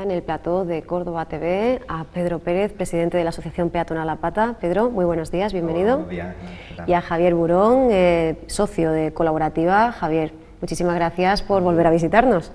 en el plató de Córdoba TV a Pedro Pérez, presidente de la Asociación Peatonal La Pata. Pedro, muy buenos días, bienvenido. Buenos días. Y a Javier Burón, socio de Colaborativa. Javier, muchísimas gracias por volver a visitarnos.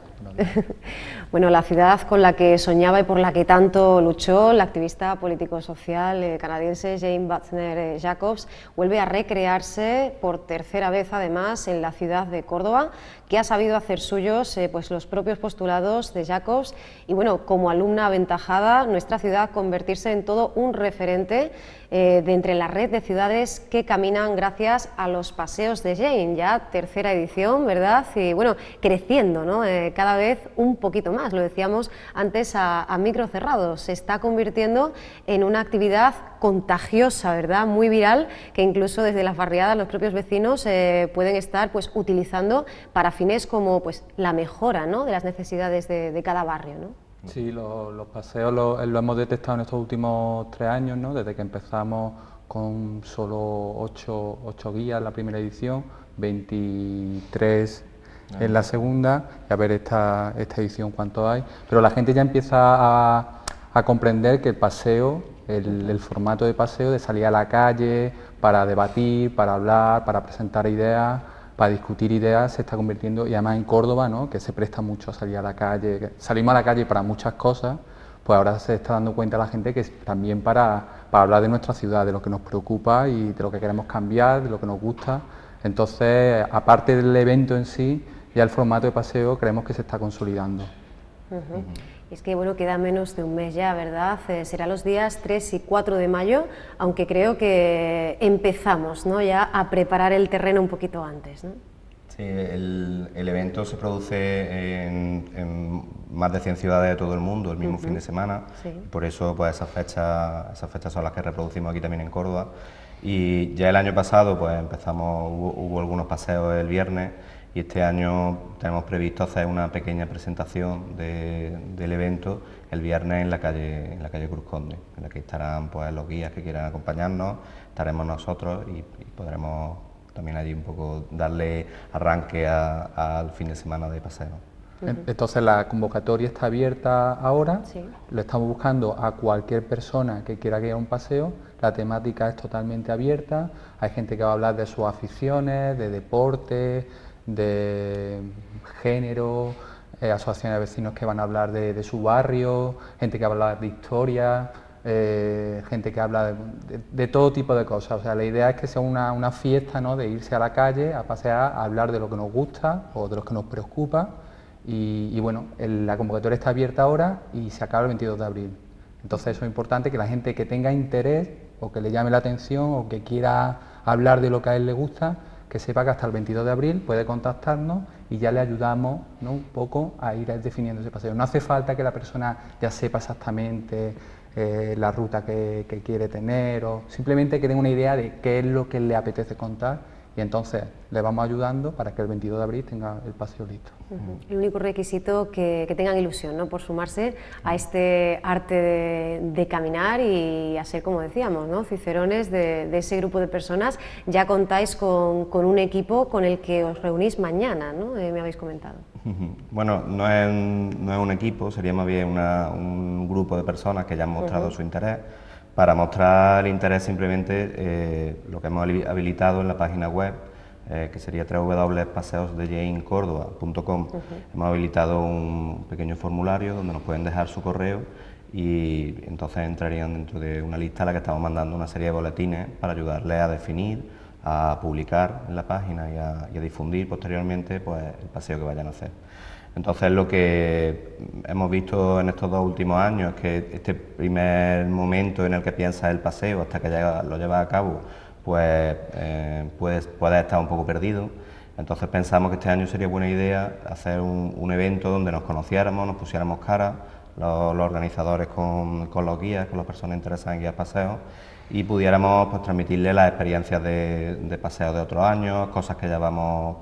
Bueno, la ciudad con la que soñaba y por la que tanto luchó la activista político-social canadiense Jane Butler Jacobs vuelve a recrearse por tercera vez, además, en la ciudad de Córdoba, que ha sabido hacer suyos pues los propios postulados de Jacobs y, bueno, como alumna aventajada, nuestra ciudad convertirse en todo un referente de entre la red de ciudades que caminan gracias a los paseos de Jane, ya tercera edición, ¿verdad? Y, bueno, creciendo, ¿no? Cada vez un poquito más, lo decíamos antes a micro cerrado, se está convirtiendo en una actividad contagiosa, ¿verdad? Muy viral, que incluso desde las barriadas los propios vecinos pueden estar pues utilizando para fines como pues la mejora, ¿no?, de las necesidades de cada barrio, ¿no? Sí, los paseos lo hemos detectado en estos últimos 3 años, ¿no? Desde que empezamos con solo 8 guías en la primera edición, 23 en la segunda, y a ver esta edición cuánto hay. Pero la gente ya empieza a comprender que el paseo, el formato de paseo, de salir a la calle para debatir, para hablar, para presentar ideas, para discutir ideas, se está convirtiendo, y además en Córdoba, ¿no?, que se presta mucho a salir a la calle, salimos a la calle para muchas cosas, pues ahora se está dando cuenta la gente que es también para hablar de nuestra ciudad, de lo que nos preocupa y de lo que queremos cambiar, de lo que nos gusta. Entonces, aparte del evento en sí, ya el formato de paseo creemos que se está consolidando. Es que, bueno, queda menos de un mes ya, ¿verdad? Será los días 3 y 4 de mayo, aunque creo que empezamos, ¿no?, ya a preparar el terreno un poquito antes, ¿no? Sí, el evento se produce en más de 100 ciudades de todo el mundo el mismo fin de semana, sí. Por eso pues esas fechas son las que reproducimos aquí también en Córdoba. Y ya el año pasado pues hubo algunos paseos el viernes, y este año tenemos previsto hacer una pequeña presentación del evento el viernes en la calle Cruz Conde, en la que estarán pues los guías que quieran acompañarnos, estaremos nosotros y podremos también allí un poco darle arranque al fin de semana de paseo. Entonces la convocatoria está abierta ahora, sí. Lo estamos buscando a cualquier persona que quiera que haya un paseo, la temática es totalmente abierta, hay gente que va a hablar de sus aficiones, de deporte, de género, asociaciones de vecinos que van a hablar de su barrio, gente que va a hablar de historia, gente que habla de todo tipo de cosas. O sea, la idea es que sea una fiesta, ¿no?, de irse a la calle, a pasear, a hablar de lo que nos gusta o de lo que nos preocupa. Y bueno, la convocatoria está abierta ahora y se acaba el 22 de abril. Entonces eso es importante, que la gente que tenga interés o que le llame la atención o que quiera hablar de lo que a él le gusta, que sepa que hasta el 22 de abril puede contactarnos y ya le ayudamos, ¿no?, un poco a ir definiendo ese paseo. No hace falta que la persona ya sepa exactamente la ruta que quiere tener, o simplemente que tenga una idea de qué es lo que le apetece contar, y entonces le vamos ayudando para que el 22 de abril tenga el paseo listo. El único requisito que tengan ilusión, ¿no?, por sumarse a este arte de caminar y a ser, como decíamos, ¿no?, cicerones de ese grupo de personas. Ya contáis con un equipo con el que os reunís mañana, ¿no?, me habéis comentado. Bueno, no es un equipo, sería más bien un grupo de personas que ya han mostrado su interés. Para mostrar el interés simplemente lo que hemos habilitado en la página web, que sería www.paseosdejanecordova.com, hemos habilitado un pequeño formulario donde nos pueden dejar su correo y entonces entrarían dentro de una lista a la que estamos mandando una serie de boletines para ayudarles a definir, a publicar en la página y a difundir posteriormente pues el paseo que vayan a hacer. Entonces lo que hemos visto en estos 2 últimos años es que este primer momento en el que piensas el paseo hasta que lo llevas a cabo, pues puedes estar un poco perdido. Entonces pensamos que este año sería buena idea hacer un evento donde nos conociéramos, nos pusiéramos cara, los organizadores con los guías, con las personas interesadas en guiar paseos, y pudiéramos pues transmitirle las experiencias de paseo de otros años, cosas que ya vamos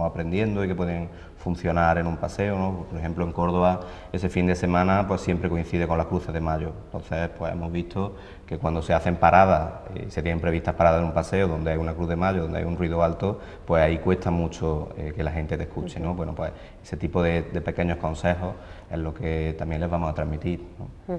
aprendiendo y que pueden funcionar en un paseo, ¿no? Por ejemplo, en Córdoba ese fin de semana pues siempre coincide con las cruces de mayo, entonces pues hemos visto que cuando se hacen paradas y se tienen previstas paradas en un paseo donde hay una cruz de mayo, donde hay un ruido alto, pues ahí cuesta mucho que la gente te escuche, ¿no? Bueno, pues ese tipo de pequeños consejos es lo que también les vamos a transmitir, ¿no?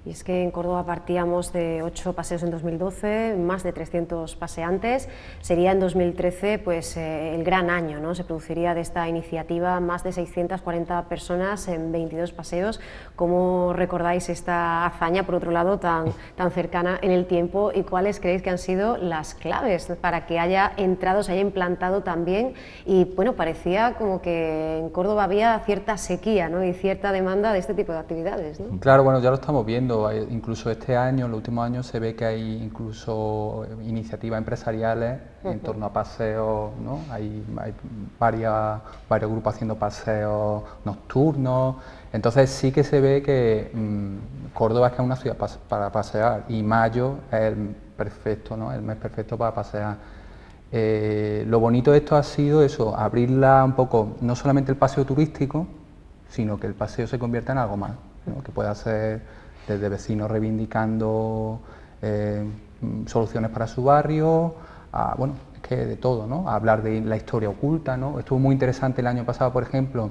Y es que en Córdoba partíamos de 8 paseos en 2012, más de 300 paseantes. Sería en 2013 pues, el gran año, ¿no? Se produciría de esta iniciativa más de 640 personas en 22 paseos. ¿Cómo recordáis esta hazaña, por otro lado, tan cercana en el tiempo, y cuáles creéis que han sido las claves para que haya entrado, se haya implantado también? Y bueno, parecía como que en Córdoba había cierta sequía, ¿no? Y cierta demanda de este tipo de actividades, ¿no? Claro, bueno, ya lo estamos viendo. Incluso este año, en los últimos años, se ve que hay incluso iniciativas empresariales en torno a paseos, ¿no? Hay varios grupos haciendo paseos nocturnos. Entonces sí que se ve que Córdoba es que es una ciudad para pasear, y mayo es el perfecto, ¿no? El mes perfecto para pasear. Lo bonito de esto ha sido eso, abrirla un poco, no solamente el paseo turístico, sino que el paseo se convierta en algo más, ¿no? Que pueda ser desde vecinos reivindicando soluciones para su barrio, bueno, es que de todo, ¿no? A hablar de la historia oculta, ¿no? Estuvo muy interesante el año pasado, por ejemplo,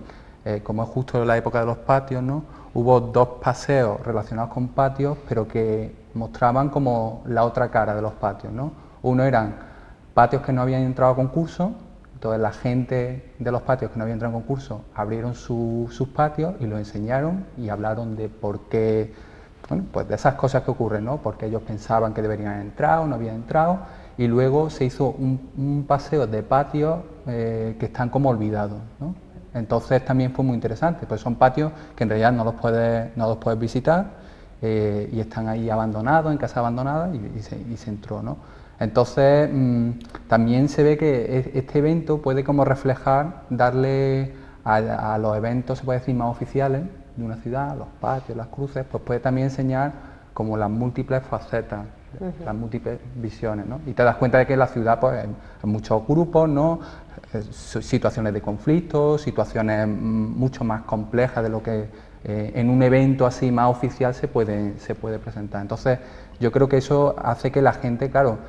como es justo la época de los patios, ¿no? Hubo 2 paseos relacionados con patios, pero que mostraban como la otra cara de los patios, ¿no? Uno eran patios que no habían entrado a concurso. Entonces la gente de los patios que no habían entrado en concurso abrieron sus patios y los enseñaron y hablaron de por qué, bueno, pues de esas cosas que ocurren, ¿no? Porque ellos pensaban que deberían haber entrado, no habían entrado, y luego se hizo un paseo de patios que están como olvidados, ¿no? Entonces también fue muy interesante, pues son patios que en realidad no los puedes visitar y están ahí abandonados, en casa abandonada, y se entró, ¿no? Entonces también se ve que este evento puede como reflejar, darle a los eventos, se puede decir, más oficiales de una ciudad, los patios, las cruces, pues puede también enseñar como las múltiples facetas, las múltiples visiones, ¿no? Y te das cuenta de que la ciudad pues hay muchos grupos, ¿no? Situaciones de conflicto, situaciones mucho más complejas de lo que en un evento así más oficial se puede presentar. Entonces yo creo que eso hace que la gente, claro,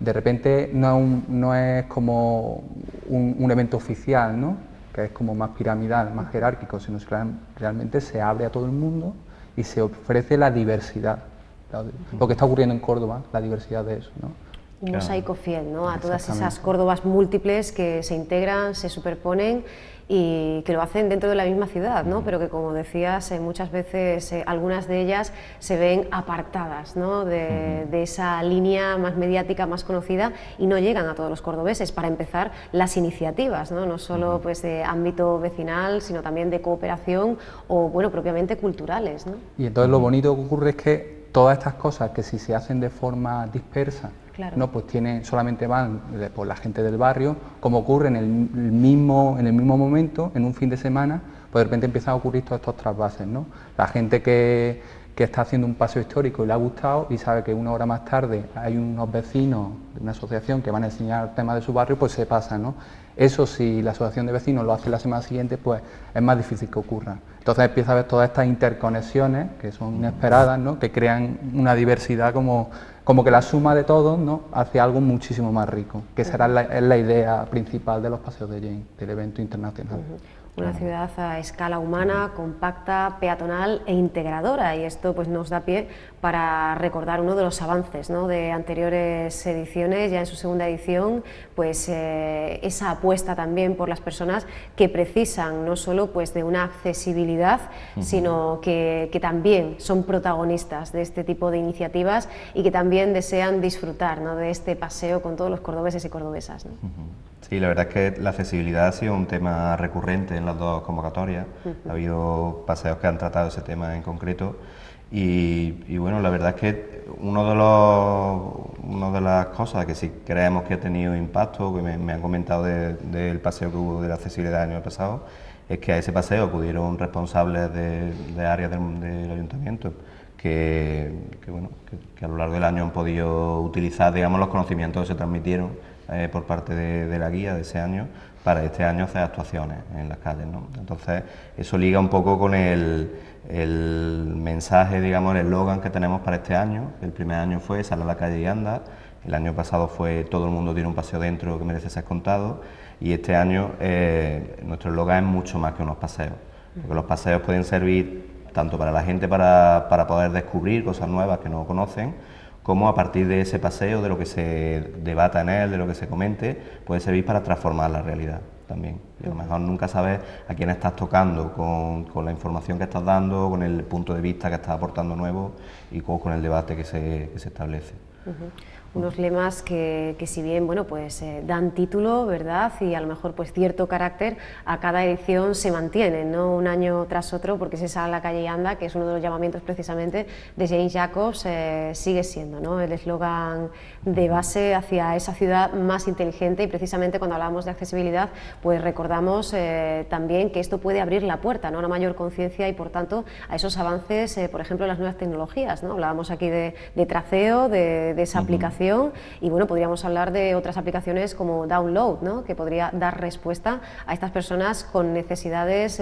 de repente no es como un evento oficial, ¿no? Que es como más piramidal, más jerárquico, sino que realmente se abre a todo el mundo y se ofrece la diversidad, lo que está ocurriendo en Córdoba, la diversidad de eso, ¿no? Un mosaico fiel, ¿no? A todas esas Córdobas múltiples que se integran, se superponen y que lo hacen dentro de la misma ciudad, ¿no? Pero que, como decías, muchas veces algunas de ellas se ven apartadas, ¿no? de esa línea más mediática, más conocida, y no llegan a todos los cordobeses. Para empezar, las iniciativas, no solo pues de ámbito vecinal, sino también de cooperación o, bueno, propiamente culturales, ¿no? Y entonces lo bonito que ocurre es que todas estas cosas, que si se hacen de forma dispersa, claro, no, pues solamente van por la gente del barrio, como ocurre en el mismo momento, en un fin de semana, pues de repente empiezan a ocurrir todos estos trasvases, ¿no? La gente que está haciendo un paseo histórico y le ha gustado y sabe que 1 hora más tarde hay unos vecinos de una asociación que van a enseñar temas de su barrio, pues se pasa, ¿no? Eso, si la asociación de vecinos lo hace la semana siguiente, pues es más difícil que ocurra. Entonces empieza a haber todas estas interconexiones que son inesperadas, ¿no? Que crean una diversidad como que la suma de todos, ¿no? Hace algo muchísimo más rico, que será la idea principal de los paseos de Jaén, del evento internacional. Una ciudad a escala humana, compacta, peatonal e integradora, y esto pues nos da pie para recordar uno de los avances, ¿no? De anteriores ediciones. Ya en su segunda edición, pues esa apuesta también por las personas que precisan no solo pues de una accesibilidad, sino que también son protagonistas de este tipo de iniciativas y que también desean disfrutar, ¿no? De este paseo con todos los cordobeses y cordobesas, ¿no? Sí, la verdad es que la accesibilidad ha sido un tema recurrente en las 2 convocatorias. Ha habido paseos que han tratado ese tema en concreto y bueno, la verdad es que una de las cosas que sí creemos que ha tenido impacto, que me han comentado del paseo que hubo de la accesibilidad el año pasado, es que a ese paseo acudieron responsables de áreas del ayuntamiento bueno, que a lo largo del año han podido utilizar, digamos, los conocimientos que se transmitieron por parte de la guía de ese año para este año hacer actuaciones en las calles, ¿no? Entonces eso liga un poco con el mensaje, digamos, el eslogan que tenemos para este año. El primer año fue Sal a la calle y anda, el año pasado fue Todo el mundo tiene un paseo dentro que merece ser contado, y este año nuestro eslogan es mucho más que unos paseos, porque los paseos pueden servir tanto para la gente para poder descubrir cosas nuevas que no conocen, como a partir de ese paseo, de lo que se debata en él, de lo que se comente, puede servir para transformar la realidad también. Y a lo mejor nunca sabes a quién estás tocando con la información que estás dando, con el punto de vista que estás aportando nuevo y con el debate que se establece. Unos lemas que si bien, bueno, pues dan título, ¿verdad?, y a lo mejor pues cierto carácter, a cada edición se mantienen, ¿no?, un año tras otro, porque si sale a la calle y anda, que es uno de los llamamientos precisamente de James Jacobs, sigue siendo, ¿no?, el eslogan de base hacia esa ciudad más inteligente. Y precisamente cuando hablamos de accesibilidad, pues recordamos también que esto puede abrir la puerta, ¿no?, a una mayor conciencia y por tanto a esos avances, por ejemplo, las nuevas tecnologías, ¿no? Hablábamos aquí de traceo, de esa aplicación. Y bueno, podríamos hablar de otras aplicaciones como Download, ¿no?, que podría dar respuesta a estas personas con necesidades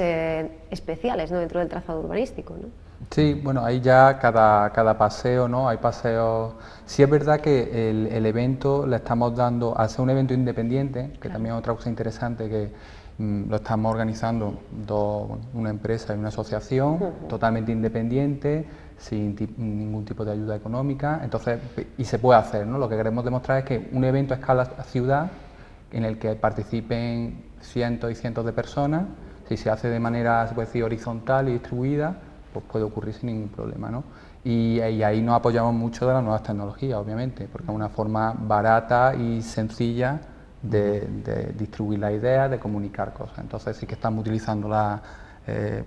especiales, ¿no?, dentro del trazado urbanístico, ¿no? Sí, bueno, ahí ya cada paseo, ¿no? Hay paseos. Sí es verdad que el evento le estamos dando, al ser un evento independiente, que también es otra cosa interesante, que lo estamos organizando una empresa y una asociación totalmente independiente, sin ningún tipo de ayuda económica, entonces, y se puede hacer, ¿no? Lo que queremos demostrar es que un evento a escala ciudad, en el que participen cientos y cientos de personas, si se hace de manera, se puede decir, horizontal y distribuida, pues puede ocurrir sin ningún problema, ¿no? Y ahí nos apoyamos mucho de las nuevas tecnologías, obviamente, porque es una forma barata y sencilla de distribuir la idea, de comunicar cosas. Entonces sí que estamos utilizando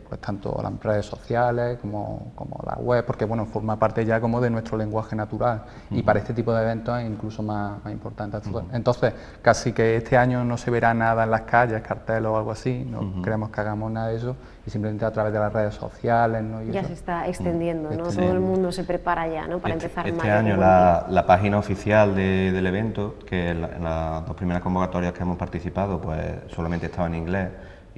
pues tanto las redes sociales como la web, porque bueno, forma parte ya como de nuestro lenguaje natural y para este tipo de eventos es incluso más importante. Entonces casi que este año no se verá nada en las calles, carteles o algo así, no queremos que hagamos nada de eso, y simplemente a través de las redes sociales, ¿no? Y ya eso se está extendiendo, ¿no? Todo el mundo se prepara ya, ¿no?, para empezar en Este mayo. año la página oficial del evento, que en las dos primeras convocatorias que hemos participado, pues solamente estaba en inglés.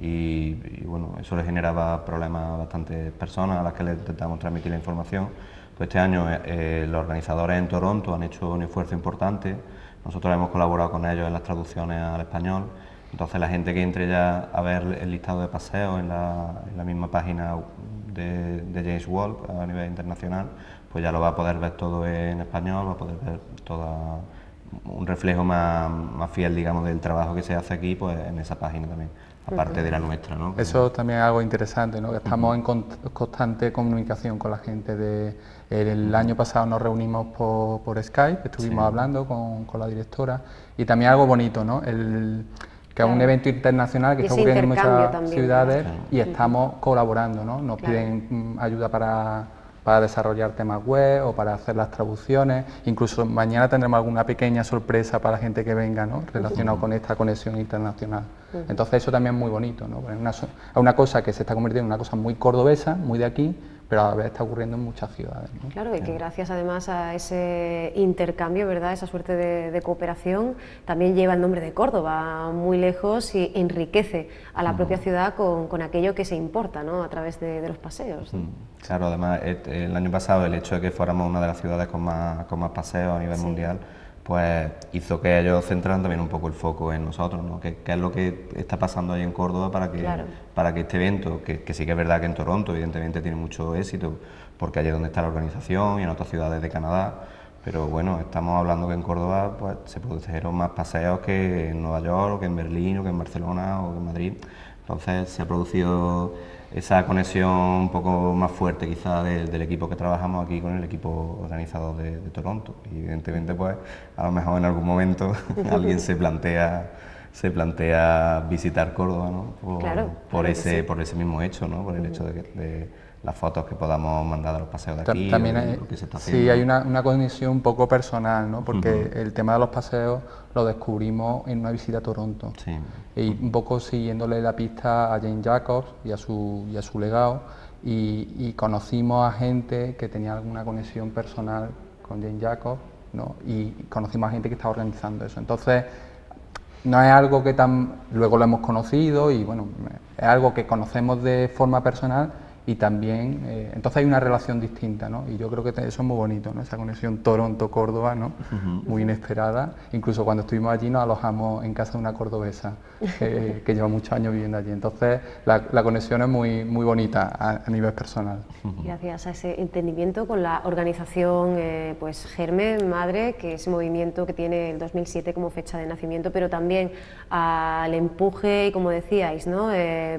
Y bueno, eso le generaba problemas a bastantes personas a las que les intentamos transmitir la información. Pues este año los organizadores en Toronto han hecho un esfuerzo importante, nosotros hemos colaborado con ellos en las traducciones al español, entonces la gente que entre ya a ver el listado de paseos en la misma página de James Walk a nivel internacional, pues ya lo va a poder ver todo en español, va a poder ver un reflejo más fiel, digamos, del trabajo que se hace aquí, pues en esa página también, aparte de la nuestra, ¿no? Eso también es algo interesante, ¿no? Que estamos en constante comunicación con la gente. El año pasado nos reunimos por Skype, estuvimos hablando con la directora, y también algo bonito, ¿no? Que es un evento internacional que está ocurriendo en muchas ciudades y estamos colaborando, ¿no? Nos piden ayuda para desarrollar temas web o para hacer las traducciones. Incluso mañana tendremos alguna pequeña sorpresa para la gente que venga, ¿no?, relacionado con esta conexión internacional. Entonces eso también es muy bonito, ¿no? Es una cosa que se está convirtiendo en una cosa muy cordobesa, muy de aquí, pero a la vez está ocurriendo en muchas ciudades, ¿no? Claro, y que gracias además a ese intercambio, ¿verdad?, esa suerte de cooperación, también lleva el nombre de Córdoba muy lejos y enriquece a la propia ciudad con aquello que se importa, ¿no?, a través de los paseos, ¿no? Claro, además el año pasado el hecho de que fuéramos una de las ciudades con más paseos a nivel mundial, pues hizo que ellos centraran también un poco el foco en nosotros, ¿no? ¿Qué es lo que está pasando ahí en Córdoba para que este evento, que sí que es verdad que en Toronto evidentemente tiene mucho éxito, porque allí es donde está la organización y en otras ciudades de Canadá, pero bueno, estamos hablando que en Córdoba pues se produjeron más paseos que en Nueva York, o que en Berlín, o que en Barcelona, o que en Madrid. Entonces se ha producido esa conexión un poco más fuerte quizá del equipo que trabajamos aquí con el equipo organizador de Toronto. Y evidentemente pues a lo mejor en algún momento alguien se plantea visitar Córdoba, ¿no? Por ese mismo hecho, ¿no? Por el hecho de las fotos que podamos mandar de los paseos de aquí, También o hay, lo que se está haciendo. sí, hay una conexión un poco personal, ¿no? Porque el tema de los paseos lo descubrimos en una visita a Toronto. Sí. Y un poco siguiéndole la pista a Jane Jacobs y a su legado, y conocimos a gente que tenía alguna conexión personal con Jane Jacobs, ¿no? Y conocimos a gente que estaba organizando eso. Entonces, no es algo que luego lo hemos conocido y bueno, es algo que conocemos de forma personal y también, entonces hay una relación distinta, ¿no? Y yo creo que eso es muy bonito, ¿no? Esa conexión Toronto-Córdoba, ¿no? Muy inesperada. Incluso cuando estuvimos allí nos alojamos en casa de una cordobesa que lleva muchos años viviendo allí. Entonces la conexión es muy, muy bonita a nivel personal. Gracias a ese entendimiento con la organización, pues Germen Madre, que es un movimiento que tiene el 2007 como fecha de nacimiento, pero también al empuje y, como decíais, ¿no?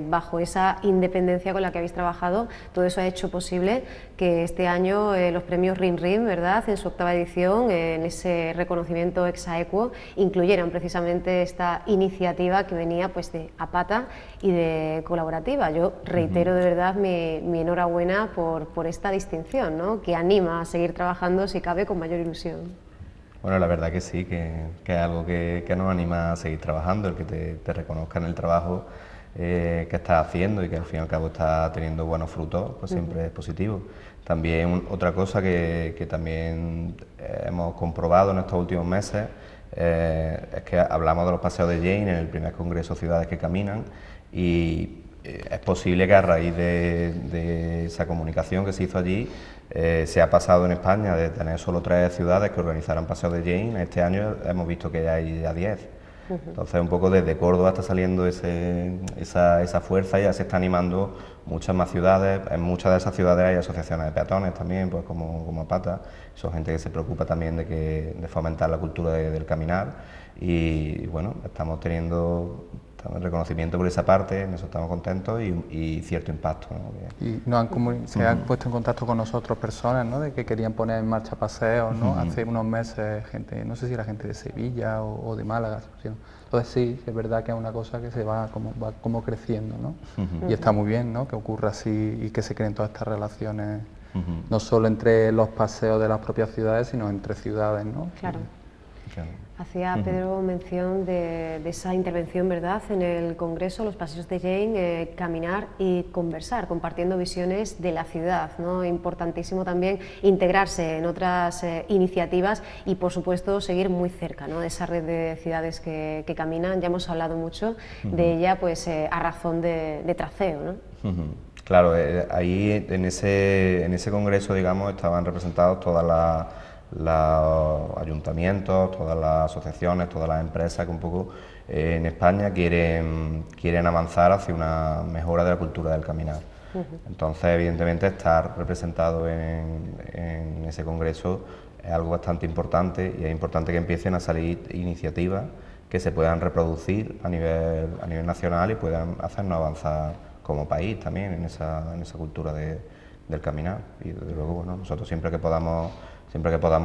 Bajo esa independencia con la que habéis trabajado, todo eso ha hecho posible que este año los premios RIM RIM, ¿verdad?, en su 8ª edición, en ese reconocimiento ex aequo, incluyeran precisamente esta iniciativa que venía pues de APATA y de Colaborativa. Yo reitero de verdad mi enhorabuena por esta distinción, ¿no?, que anima a seguir trabajando, si cabe, con mayor ilusión. Bueno, la verdad que sí, que es algo que nos anima a seguir trabajando, el que te reconozcan el trabajo que estás haciendo y que al fin y al cabo está teniendo buenos frutos, pues siempre es positivo. También otra cosa que también hemos comprobado en estos últimos meses es que hablamos de los paseos de Jane en el primer Congreso Ciudades que Caminan, y es posible que a raíz de esa comunicación que se hizo allí se ha pasado en España de tener solo 3 ciudades que organizaran paseos de Jane. Este año hemos visto que ya hay ya 10. Entonces, un poco desde Córdoba está saliendo esa fuerza y ya se está animando muchas más ciudades. En muchas de esas ciudades hay asociaciones de peatones también, pues como APATA. Son gente que se preocupa también de fomentar la cultura del caminar. Y bueno, estamos teniendo reconocimiento por esa parte, en eso estamos contentos, y cierto impacto, ¿no? Y se han puesto en contacto con nosotros personas, ¿no?, de que querían poner en marcha paseos, ¿no? Hace unos meses gente, no sé si era gente de Sevilla o de Málaga. Entonces sí, es verdad que es una cosa que va como creciendo, ¿no? Y está muy bien, ¿no?, que ocurra así y que se creen todas estas relaciones, no solo entre los paseos de las propias ciudades, sino entre ciudades, ¿no? Claro. Hacía Pedro mención de esa intervención, ¿verdad?, en el Congreso, los paseos de Jane, caminar y conversar, compartiendo visiones de la ciudad, ¿no? Importantísimo también integrarse en otras iniciativas y, por supuesto, seguir muy cerca, ¿no?, de esa red de ciudades que caminan. Ya hemos hablado mucho de ella, pues a razón de traceo, ¿no? Claro, ahí en ese congreso, digamos, estaban representados todas los ayuntamientos, todas las asociaciones, todas las empresas que un poco en España quieren avanzar hacia una mejora de la cultura del caminar. Entonces, evidentemente, estar representado en ese congreso es algo bastante importante, y es importante que empiecen a salir iniciativas que se puedan reproducir a nivel nacional y puedan hacernos avanzar como país también en esa cultura del caminar. Y desde luego, bueno, nosotros siempre que podamos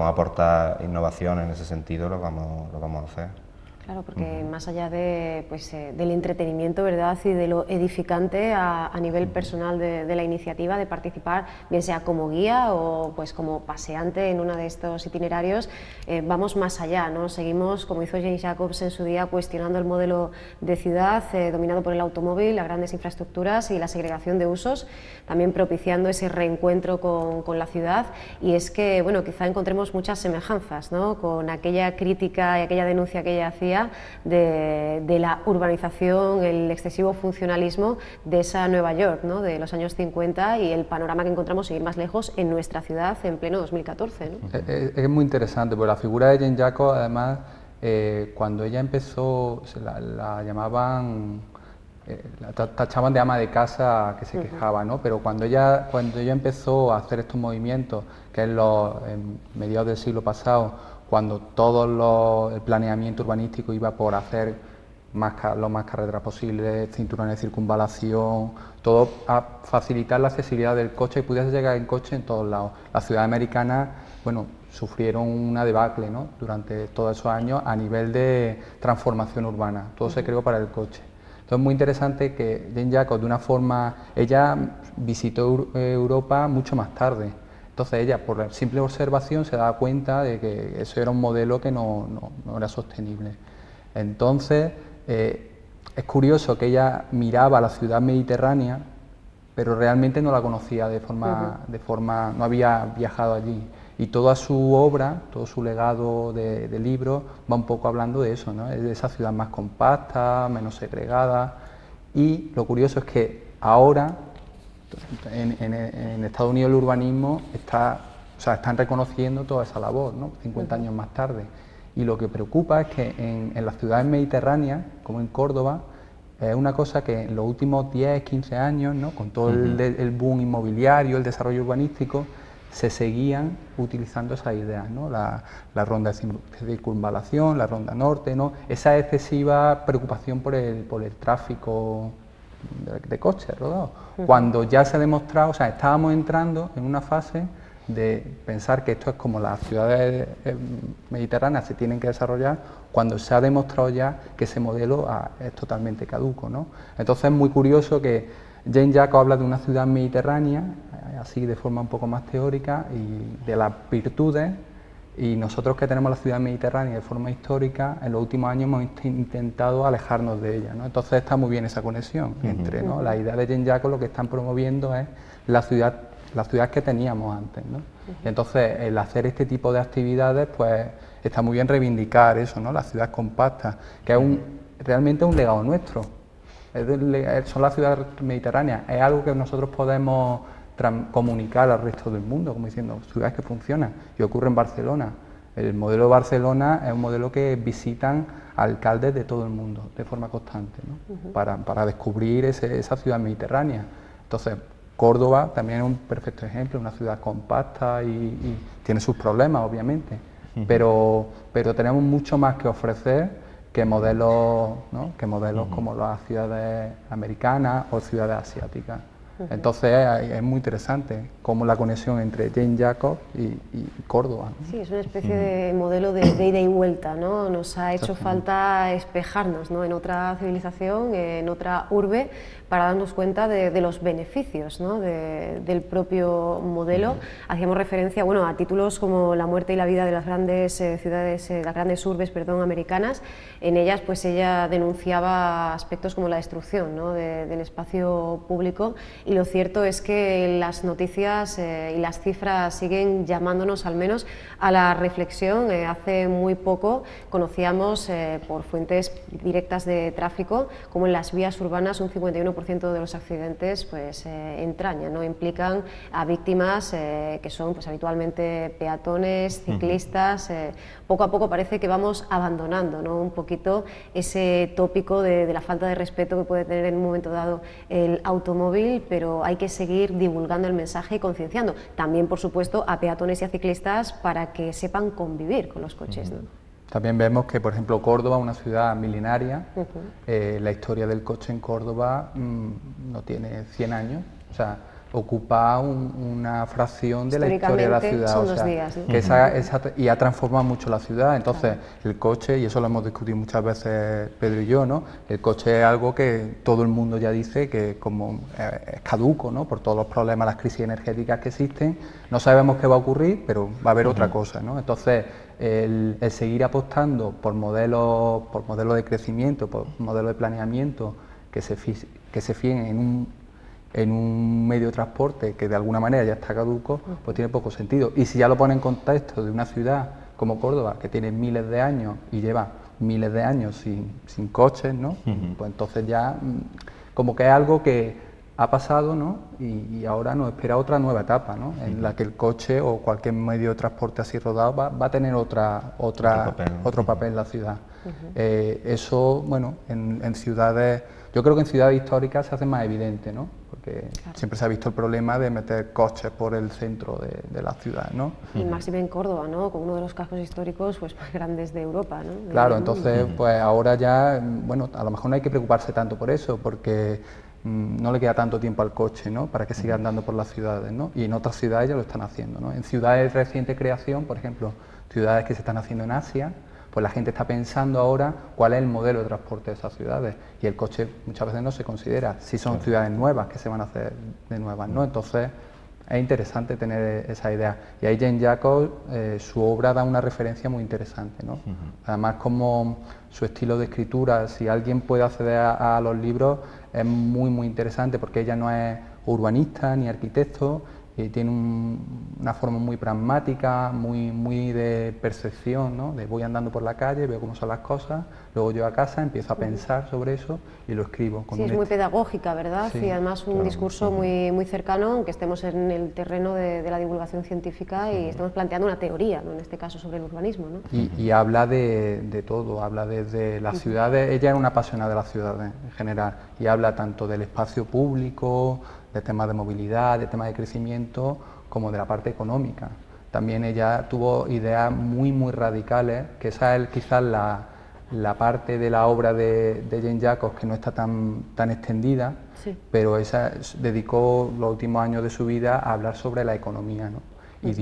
aportar innovación en ese sentido, lo vamos a hacer. Claro, porque más allá del entretenimiento, ¿verdad?, y de lo edificante a nivel personal de la iniciativa, de participar, bien sea como guía o pues como paseante en uno de estos itinerarios, vamos más allá, ¿no? Seguimos, como hizo Jane Jacobs en su día, cuestionando el modelo de ciudad dominado por el automóvil, las grandes infraestructuras y la segregación de usos, también propiciando ese reencuentro con la ciudad. Y es que, bueno, quizá encontremos muchas semejanzas, ¿no?, con aquella crítica y aquella denuncia que ella hacía de la urbanización, el excesivo funcionalismo de esa Nueva York, ¿no?, de los años 50, y el panorama que encontramos, sin ir más lejos, en nuestra ciudad en pleno 2014, ¿no? Es muy interesante, porque la figura de Jane Jacobs, además, cuando ella empezó, la llamaban, la tachaban de ama de casa que se quejaba, ¿no? Pero cuando ella empezó a hacer estos movimientos, que es en mediados del siglo pasado, cuando todo el planeamiento urbanístico iba por hacer lo más carreteras posible, cinturones de circunvalación, todo a facilitar la accesibilidad del coche y pudiese llegar en coche en todos lados. Las ciudades americanas, bueno, sufrieron una debacle, ¿no?, durante todos esos años a nivel de transformación urbana, todo se creó para el coche. Entonces es muy interesante que Jane Jacobs, de una forma, ella visitó Europa mucho más tarde. Entonces ella, por la simple observación, se daba cuenta de que eso era un modelo que no era sostenible. Entonces, es curioso que ella miraba la ciudad mediterránea, pero realmente no la conocía de forma, no había viajado allí. Y toda su obra, todo su legado de libros va un poco hablando de eso, ¿no? Es de esa ciudad más compacta, menos segregada. Y lo curioso es que ahora, en Estados Unidos, el urbanismo están reconociendo toda esa labor, ¿no? 50 años más tarde. Y lo que preocupa es que en las ciudades mediterráneas, como en Córdoba, es una cosa que en los últimos 10, 15 años, ¿no? Con todo el boom inmobiliario, el desarrollo urbanístico, se seguían utilizando esas ideas, ¿no? La ronda de circunvalación, la ronda norte, ¿no? Esa excesiva preocupación por el tráfico de coches rodados. Cuando ya se ha demostrado, o sea, estábamos entrando en una fase de pensar que esto es como las ciudades mediterráneas se tienen que desarrollar, cuando se ha demostrado ya que ese modelo es totalmente caduco, ¿no? Entonces es muy curioso que Jane Jacobs habla de una ciudad mediterránea, así de forma un poco más teórica, y de las virtudes, y nosotros que tenemos la ciudad mediterránea de forma histórica, en los últimos años hemos intentado alejarnos de ella, ¿no? Entonces está muy bien esa conexión entre, ¿no? La idea de Jane Jacobs, lo que están promoviendo es la ciudad que teníamos antes, ¿no? Y entonces el hacer este tipo de actividades, pues está muy bien reivindicar eso, ¿no? La ciudad compacta, que es realmente un legado nuestro. Son las ciudades mediterráneas, es algo que nosotros podemos comunicar al resto del mundo, como diciendo, ciudades que funcionan, y ocurre en Barcelona. El modelo de Barcelona es un modelo que visitan alcaldes de todo el mundo de forma constante, ¿no? Para descubrir esa ciudad mediterránea. Entonces, Córdoba también es un perfecto ejemplo, una ciudad compacta y tiene sus problemas, obviamente, pero tenemos mucho más que ofrecer que modelos, ¿no? Que modelos como las ciudades americanas o ciudades asiáticas. Entonces es muy interesante cómo la conexión entre Jane Jacobs y Córdoba, ¿no? Sí, es una especie de modelo de ida y vuelta, ¿no? Nos ha hecho falta espejarnos, ¿no? En otra civilización, en otra urbe, para darnos cuenta de los beneficios, ¿no? Del propio modelo. Hacíamos referencia, bueno, a títulos como La muerte y la vida de las grandes ciudades, las grandes urbes, perdón, americanas. En ellas, pues ella denunciaba aspectos como la destrucción, ¿no? Del espacio público, y lo cierto es que las noticias y las cifras siguen llamándonos al menos a la reflexión. Hace muy poco conocíamos por fuentes directas de tráfico como en las vías urbanas un 51% de los accidentes pues entrañan, ¿no? Implican a víctimas que son pues habitualmente peatones, ciclistas. Poco a poco parece que vamos abandonando, ¿no? Un poquito ese tópico de la falta de respeto que puede tener en un momento dado el automóvil, pero hay que seguir divulgando el mensaje y concienciando también, por supuesto, a peatones y a ciclistas para que sepan convivir con los coches, ¿no? También vemos que, por ejemplo, Córdoba, una ciudad milenaria, la historia del coche en Córdoba no tiene 100 años, o sea, ocupa una fracción de la historia de la ciudad, son o sea, 2 días, ¿no? que y ha transformado mucho la ciudad. Entonces, el coche, y eso lo hemos discutido muchas veces Pedro y yo, ¿no? El coche es algo que todo el mundo ya dice que como es caduco, ¿no? Por todos los problemas, las crisis energéticas que existen, no sabemos qué va a ocurrir, pero va a haber otra cosa, ¿no? Entonces, el seguir apostando por modelos de crecimiento, por modelos de planeamiento que se fíen en un medio de transporte que de alguna manera ya está caduco, pues tiene poco sentido. Y si ya lo pone en contexto de una ciudad como Córdoba, que tiene miles de años y lleva miles de años sin coches, ¿no? Pues entonces ya como que es algo que ha pasado, ¿no? Y ahora nos espera otra nueva etapa, ¿no? En la que el coche o cualquier medio de transporte así rodado va a tener otro papel en la ciudad. Eso, bueno, en ciudades, yo creo que en ciudades históricas se hace más evidente, ¿no? Porque siempre se ha visto el problema de meter coches por el centro de la ciudad, ¿no? Y máxime en Córdoba, ¿no? Con uno de los cascos históricos pues más grandes de Europa, ¿no? Claro, entonces, pues ahora ya, bueno, a lo mejor no hay que preocuparse tanto por eso, porque no le queda tanto tiempo al coche, ¿no? Para que siga andando por las ciudades, ¿no? Y en otras ciudades ya lo están haciendo, ¿no? En ciudades de reciente creación, por ejemplo, ciudades que se están haciendo en Asia, pues la gente está pensando ahora cuál es el modelo de transporte de esas ciudades, y el coche muchas veces no se considera, si son ciudades nuevas, que se van a hacer de nuevas, ¿no? Entonces es interesante tener esa idea, y ahí Jean-Jacques, su obra da una referencia muy interesante, ¿no? Además, como su estilo de escritura, si alguien puede acceder a los libros, es muy interesante, porque ella no es urbanista ni arquitecto, y tiene una forma muy pragmática, muy de percepción, ¿no? De voy andando por la calle, veo cómo son las cosas, luego yo a casa empiezo a pensar sobre eso y lo escribo. Sí, es muy pedagógica, ¿verdad? Sí, y además un discurso muy cercano, aunque estemos en el terreno de la divulgación científica y estamos planteando una teoría, ¿no? En este caso sobre el urbanismo, ¿no? Y habla de todo, habla desde las ciudades, ella es una apasionada de las ciudades en general, y habla tanto del espacio público, de temas de movilidad, de temas de crecimiento, como de la parte económica. También ella tuvo ideas muy radicales, que esa es quizás la parte de la obra de Jean-Jacques que no está tan extendida, sí, pero esa dedicó los últimos años de su vida a hablar sobre la economía, ¿no? Y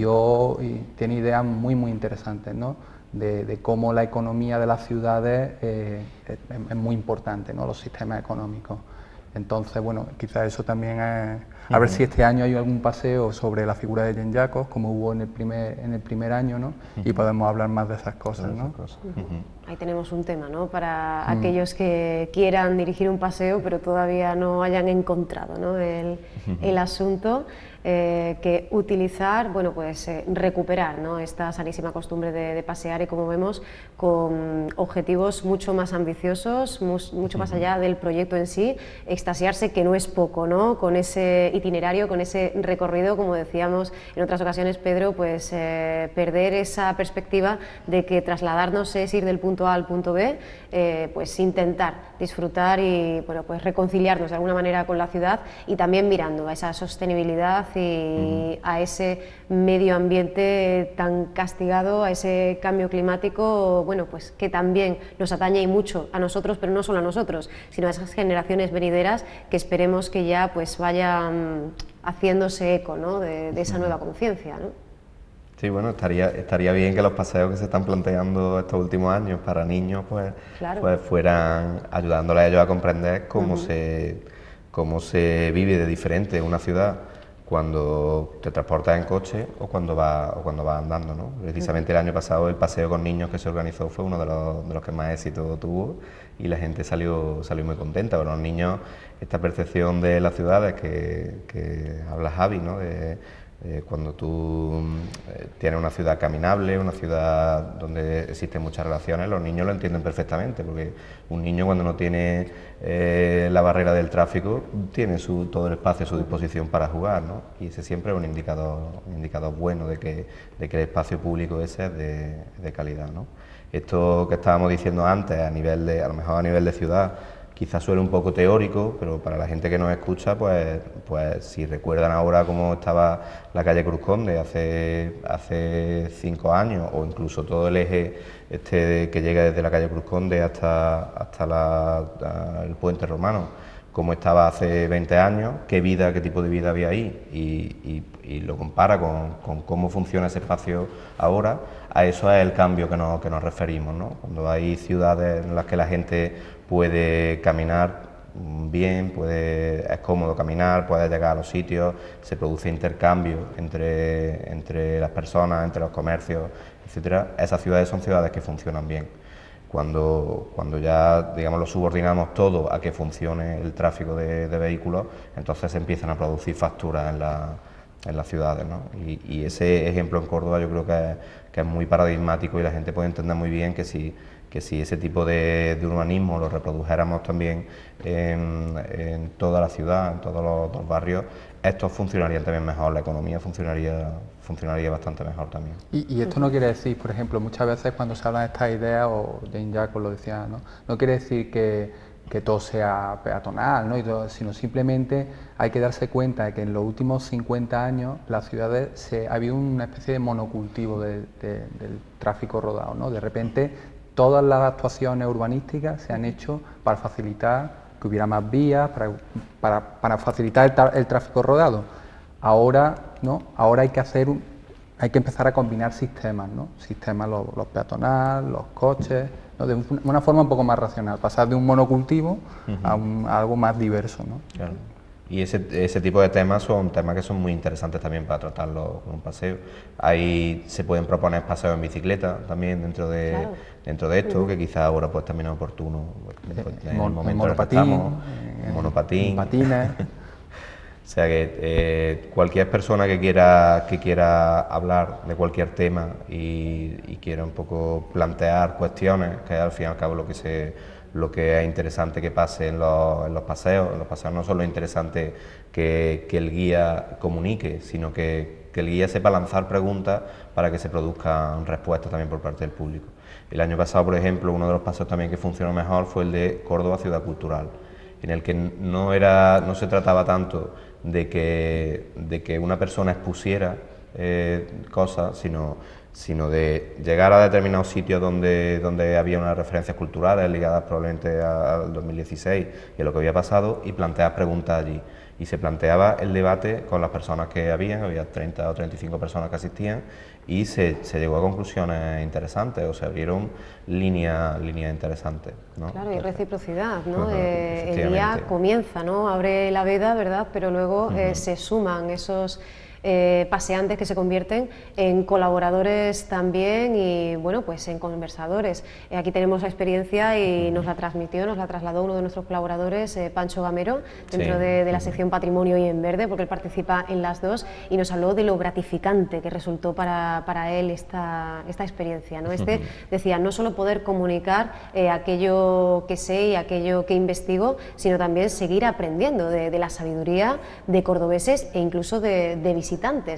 tiene ideas muy interesantes, ¿no? De cómo la economía de las ciudades es muy importante, ¿no? Los sistemas económicos. Entonces, bueno, quizás eso también es... A ver si este año hay algún paseo sobre la figura de Jean-Jacques, como hubo en el primer año, ¿no? Y podemos hablar más de esas cosas, ¿no? Ahí tenemos un tema, ¿no? Para aquellos que quieran dirigir un paseo, pero todavía no hayan encontrado, ¿no? el asunto. Que utilizar, bueno, pues recuperar, ¿no? Esta sanísima costumbre de pasear, y como vemos, con objetivos mucho más ambiciosos, mucho más allá del proyecto en sí, extasiarse, que no es poco, ¿no? Con ese itinerario, con ese recorrido, como decíamos en otras ocasiones, Pedro, pues perder esa perspectiva de que trasladarnos es ir del punto A al punto B, pues intentar disfrutar y, bueno, pues reconciliarnos de alguna manera con la ciudad, y también mirando a esa sostenibilidad y a ese medio ambiente tan castigado, a ese cambio climático, bueno, pues que también nos atañe y mucho a nosotros, pero no solo a nosotros, sino a esas generaciones venideras, que esperemos que ya pues vayan haciéndose eco, ¿no? de esa nueva conciencia, ¿no? Sí, bueno, estaría bien que los paseos que se están planteando estos últimos años para niños, pues, claro, pues fueran ayudándoles a ellos a comprender cómo se vive de diferente en una ciudad cuando te transportas en coche o cuando vas andando, ¿no? Precisamente el año pasado el paseo con niños que se organizó fue uno de los que más éxito tuvo, y la gente salió muy contenta. Pero los niños, esta percepción de las ciudades que habla Javi, ¿no? Cuando tú tienes una ciudad caminable, una ciudad donde existen muchas relaciones, los niños lo entienden perfectamente, porque un niño, cuando no tiene la barrera del tráfico, tiene todo el espacio a su disposición para jugar, ¿no? Y ese siempre es un indicador bueno de que el espacio público ese es de calidad, ¿no? Esto que estábamos diciendo antes, a lo mejor a nivel de ciudad, quizás suene un poco teórico, pero para la gente que nos escucha, pues si recuerdan ahora cómo estaba la calle Cruz Conde hace 5 años, o incluso todo el eje que llega desde la calle Cruz Conde hasta el puente romano, cómo estaba hace 20 años, qué tipo de vida había ahí, y lo compara con cómo funciona ese espacio ahora. A eso es el cambio que nos referimos, ¿no? Cuando hay ciudades en las que la gente puede caminar bien, es cómodo caminar, puede llegar a los sitios, se produce intercambio entre las personas, entre los comercios, etcétera. Esas ciudades son ciudades que funcionan bien. Cuando ya, digamos, lo subordinamos todo a que funcione el tráfico de vehículos, entonces se empiezan a producir facturas en las ciudades, ¿no? Y ese ejemplo en Córdoba yo creo que es muy paradigmático, y la gente puede entender muy bien que si ese tipo de urbanismo lo reprodujéramos también en toda la ciudad, en todos los barrios, estos funcionarían también mejor, la economía funcionaría bastante mejor también. Y esto no quiere decir, por ejemplo, muchas veces cuando se hablan de estas ideas, o Jean-Jacques lo decía, no quiere decir que todo sea peatonal, ¿no? Sino simplemente hay que darse cuenta de que en los últimos 50 años las ciudades ha habido una especie de monocultivo del tráfico rodado, ¿no? De repente todas las actuaciones urbanísticas se han hecho para facilitar que hubiera más vías, para facilitar el tráfico rodado. Ahora, ¿no? Ahora hay hay que empezar a combinar sistemas, ¿no? Sistemas los peatonales, los coches, ¿no? De una forma un poco más racional, pasar de un monocultivo a algo más diverso, ¿no? Claro. Y ese tipo de temas son temas que son muy interesantes también para tratarlos con un paseo. Ahí se pueden proponer paseos en bicicleta también dentro de esto, que quizás ahora pues también es oportuno, en el momento en el que estamos, en monopatín, en patines. O sea que cualquier persona que quiera hablar de cualquier tema y quiera un poco plantear cuestiones, que es al fin y al cabo lo que es interesante que pase en los paseos. En los paseos no solo es interesante que el guía comunique, sino que el guía sepa lanzar preguntas para que se produzcan respuestas también por parte del público. El año pasado, por ejemplo, uno de los paseos también que funcionó mejor fue el de Córdoba Ciudad Cultural, en el que no se trataba tanto de que una persona expusiera cosas, sino de llegar a determinados sitios donde había unas referencias culturales ligadas probablemente al 2016 y a lo que había pasado, y plantear preguntas allí. Y se planteaba el debate con las personas que había 30 o 35 personas que asistían, y se llegó a conclusiones interesantes, o se abrieron líneas interesantes, ¿no? Claro, y reciprocidad, ¿no? El Efectivamente. día comienza, ¿no? Abre la veda, ¿verdad? Pero luego se suman esos paseantes que se convierten en colaboradores también y, bueno, pues en conversadores. Aquí tenemos la experiencia y nos la trasladó uno de nuestros colaboradores, Pancho Gamero, dentro de la sección Patrimonio y en Verde, porque él participa en las dos, y nos habló de lo gratificante que resultó para él esta experiencia, ¿no? Decía, no solo poder comunicar aquello que sé y aquello que investigo, sino también seguir aprendiendo de la sabiduría de cordobeses e incluso de visitantes,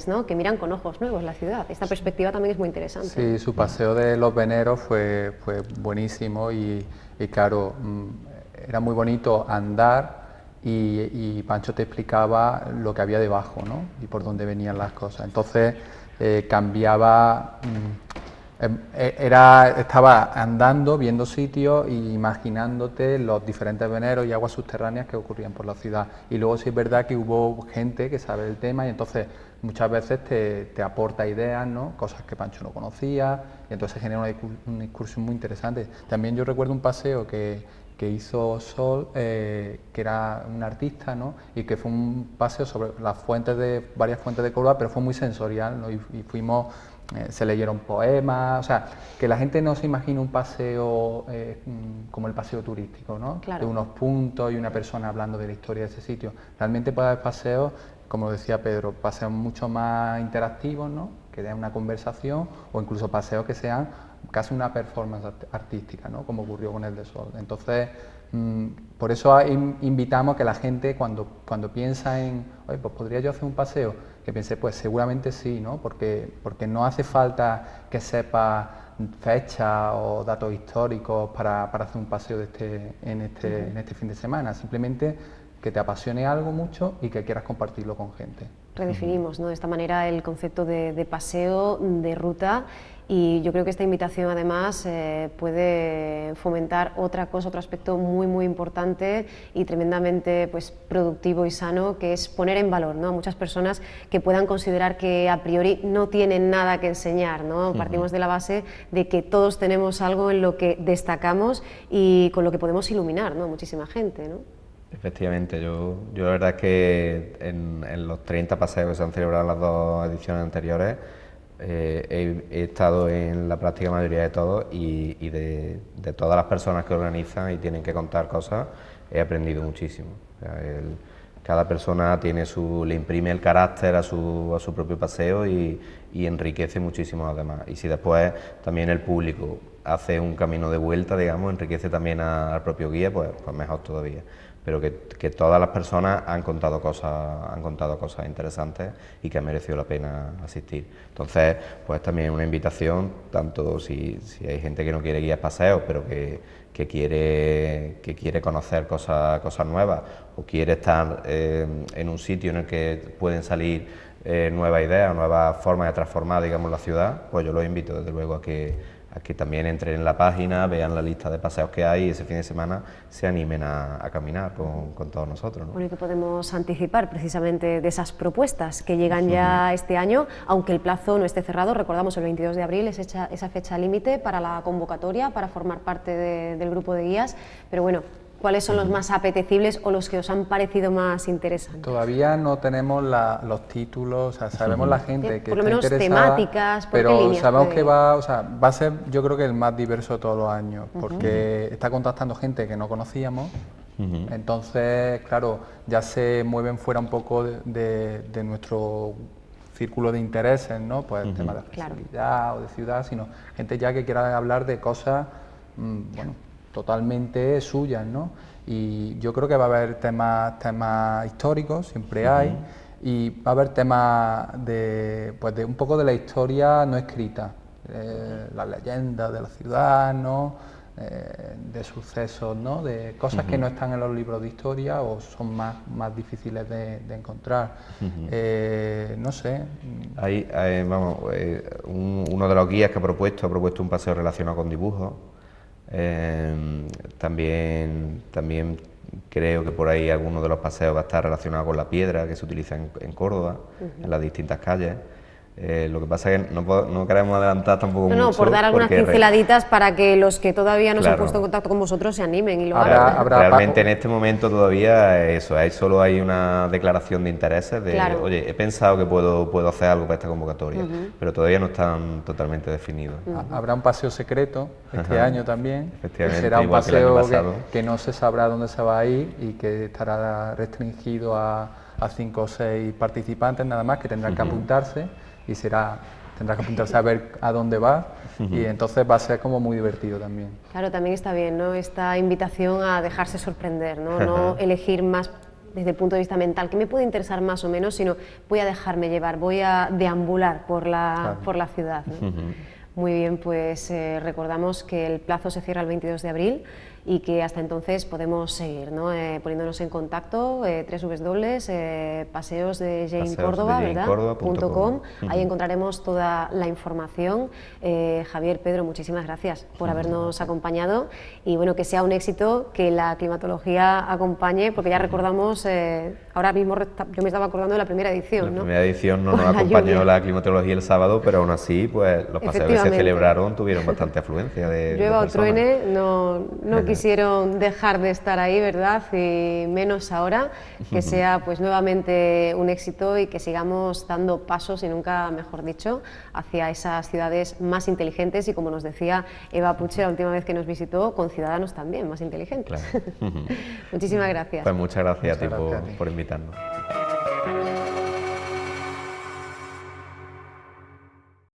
¿no? Que miran con ojos nuevos la ciudad. Esta perspectiva también es muy interesante. Sí, su paseo de los veneros fue buenísimo y claro, era muy bonito andar y Pancho te explicaba lo que había debajo, ¿no? Y por dónde venían las cosas. Entonces cambiaba... estaba andando, viendo sitios e imaginándote los diferentes veneros y aguas subterráneas que ocurrían por la ciudad. Y luego sí es verdad que hubo gente que sabe el tema y entonces muchas veces te aporta ideas, ¿no? Cosas que Pancho no conocía, y entonces se genera una discusión muy interesante. También yo recuerdo un paseo que hizo Sol, que era un artista, ¿no? Y que fue un paseo sobre varias fuentes de Córdoba, pero fue muy sensorial, ¿no? Y fuimos... se leyeron poemas, o sea, que la gente no se imagina un paseo como el paseo turístico, ¿no? Claro. De unos puntos y una persona hablando de la historia de ese sitio. Realmente puede haber paseos, como decía Pedro, paseos mucho más interactivos, ¿no? Que den una conversación, o incluso paseos que sean casi una performance artística, ¿no? Como ocurrió con el de Sol. Entonces, por eso invitamos a que la gente cuando piensa en, oye, pues podría yo hacer un paseo, que piense, pues seguramente sí, ¿no? Porque no hace falta que sepa fechas o datos históricos para hacer un paseo en este fin de semana, simplemente que te apasione algo mucho y que quieras compartirlo con gente. Redefinimos, ¿no? De esta manera el concepto de paseo, de ruta, y yo creo que esta invitación además puede fomentar otro aspecto muy muy importante y tremendamente pues productivo y sano, que es poner en valor, ¿no? A muchas personas que puedan considerar que a priori no tienen nada que enseñar, ¿no? Partimos de la base de que todos tenemos algo en lo que destacamos y con lo que podemos iluminar, ¿no? Muchísima gente, ¿no? Efectivamente, yo la verdad es que en los 30 paseos que se han celebrado en las dos ediciones anteriores, he estado en la práctica mayoría de todos, y de todas las personas que organizan y tienen que contar cosas, he aprendido muchísimo. O sea, cada persona le imprime el carácter a su propio paseo y enriquece muchísimo a los demás. Y si después también el público hace un camino de vuelta, digamos, enriquece también al propio guía, pues mejor todavía. Pero que todas las personas han contado cosas interesantes y que ha merecido la pena asistir. Entonces, pues también una invitación, tanto si hay gente que no quiere guías paseos, pero que quiere conocer cosas nuevas, o quiere estar en un sitio en el que pueden salir nuevas ideas, nuevas formas de transformar, digamos, la ciudad, pues yo los invito desde luego a a que también entren en la página, vean la lista de paseos que hay y ese fin de semana se animen a caminar con todos nosotros, ¿no? Bueno, y que podemos anticipar precisamente de esas propuestas que llegan ya este año, aunque el plazo no esté cerrado. Recordamos, el 22 de abril es esa fecha límite para la convocatoria, para formar parte del grupo de guías, pero bueno, ¿cuáles son los más apetecibles o los que os han parecido más interesantes? Todavía no tenemos los títulos, o sea, sabemos la gente que por lo está menos interesada, temáticas, ¿por qué pero líneas sabemos puede que ir? va a ser, yo creo que el más diverso de todos los años, porque está contactando gente que no conocíamos. Entonces, claro, ya se mueven fuera un poco de nuestro círculo de intereses, ¿no? Pues el tema de accesibilidad o de ciudad, sino gente ya que quiera hablar de cosas, bueno, totalmente suyas, ¿no? Y yo creo que va a haber temas históricos, siempre hay, y va a haber temas pues de un poco de la historia no escrita, las leyendas de la ciudad, ¿no? De sucesos, ¿no? De cosas que no están en los libros de historia o son más difíciles de encontrar. No sé. Vamos, uno de los guías que ha propuesto un paseo relacionado con dibujos. También creo que por ahí alguno de los paseos va a estar relacionado con la piedra que se utiliza en Córdoba, en las distintas calles. Lo que pasa es que no queremos adelantar tampoco mucho. No, por dar algunas pinceladitas para que los que todavía no se han puesto en contacto con vosotros se animen y lo hagan. Realmente en este momento todavía solo hay una declaración de intereses de, oye, he pensado que puedo hacer algo para esta convocatoria, pero todavía no están totalmente definidos. Habrá un paseo secreto este año también, efectivamente, será un paseo que no se sabrá dónde se va a ir y que estará restringido a 5 o 6 participantes nada más, que tendrán que apuntarse. Y tendrá que apuntarse a ver a dónde va y entonces va a ser como muy divertido también. Claro, también está bien, ¿no? Esta invitación a dejarse sorprender, ¿no? No elegir más desde el punto de vista mental, que me puede interesar más o menos, sino voy a dejarme llevar, voy a deambular por la ciudad, ¿no? Muy bien, pues recordamos que el plazo se cierra el 22 de abril y que hasta entonces podemos seguir, ¿no? Poniéndonos en contacto, paseosdejamecórdoba.com. Ahí encontraremos toda la información. Javier, Pedro, muchísimas gracias por habernos acompañado y bueno, que sea un éxito, que la climatología acompañe, porque ya recordamos, ahora mismo yo me estaba acordando de la primera edición, ¿no? La primera edición no nos acompañó la climatología el sábado, pero aún así, pues los paseos que se celebraron tuvieron bastante afluencia de llueva o personas. truene, no quisieron dejar de estar ahí, ¿verdad? Y menos ahora, que sea pues nuevamente un éxito y que sigamos dando pasos, y nunca mejor dicho, hacia esas ciudades más inteligentes y, como nos decía Eva Puche la última vez que nos visitó, con ciudadanos también más inteligentes. Claro. Muchísimas gracias. Pues muchas gracias a ti por invitarnos.